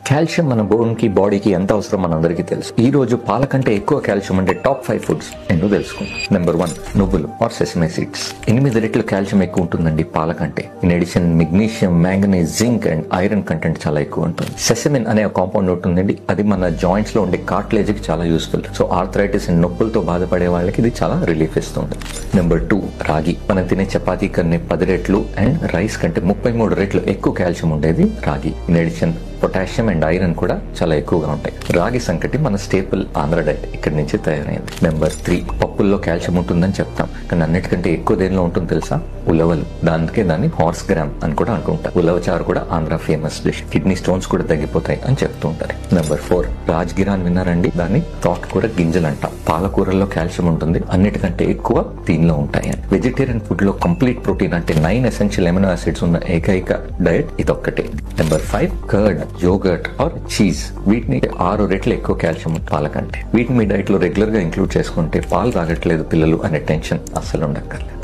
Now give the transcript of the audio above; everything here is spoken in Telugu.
కాల్షియం మన బోన్ కి బాడీకి ఎంత అవసరం మనందరికీ తెలుసు. ఈ రోజు పాల కంటే ఎక్కువ కాల్షియం అంటే టాప్ 5 ఫుడ్స్ ఎన్నో తెలుసుకుందాం. నెంబర్ 1 నువ్వులు ఆర్ సెసమే సీడ్స్. 8 రెట్లు కాల్షియం ఎక్కువ ఉంటుందండి పాల కంటే. In addition magnesium, manganese, zinc and iron content చాలా ఎక్కువ ఉంటుంది. సెసమిన్ అనే కాంపౌండ్ ఉంటుందండి, అది మన జాయింట్స్ లో ఉండే కార్టిలేజ్ కి చాలా యూస్ఫుల్. సో ఆర్థరైటిస్ అండ్ నొప్పులతో బాధపడే వాళ్ళకి ఇది చాలా రిలీఫ్ ఇస్తుంది. నెంబర్ 2 రాగి. మనం తినే చపాతీ కన్నా 10 రెట్లు అండ్ రైస్ కంటే 33 రెట్లు ఎక్కువ కాల్షియం ఉండేది రాగి. In addition potassium and iron కూడా చాలా ఎక్కువగా ఉంటాయి. రాగి సంకటి మన స్టేపుల్ ఆంధ్ర డైట్ ఇక్కడి నుంచి తయారైంది. నెంబర్ 3 పప్పుల్లో కాల్షియం ఉంటుందని చెప్తాం, కానీ అన్నిటికంటే ఎక్కువ దేనిలో ఉంటుంది తెలుసా? ఉలవలు. దాన్ని హార్స్ గ్రామ్ అని కూడా అంటుంటారు. ఉలవచారు కూడా Andhra famous dish. Kidney stones కూడా తగ్గిపోతాయి అని చెప్తూ ఉంటారు. నెంబర్ 4 రాజ్గిరా అని విన్నారండి? దాన్ని తోటకూర గింజలు అంటాం. పాలకూరల్లో కాల్షియం ఉంటుంది, అన్నిటికంటే ఎక్కువ దీనిలో ఉంటాయి. వెజిటేరియన్ ఫుడ్ లో కంప్లీట్ ప్రోటీన్ అంటే 9 ఎసెన్షియల్ ఎమినో యాసిడ్స్ ఉన్న ఏకైక డైట్ ఇదొక్కటే. Number 5 curd, yogurt or cheese. వీటిని 6 రెట్లు ఎక్కువ కాల్షియం పాల కంటే. వీటిని మీ డైట్ లో రెగ్యులర్ గా ఇంక్లూడ్ చేసుకుంటే పాలు తాగట్లేదు పిల్లలు అనే టెన్షన్ అస్సలు ఉండక్కర్లేదు.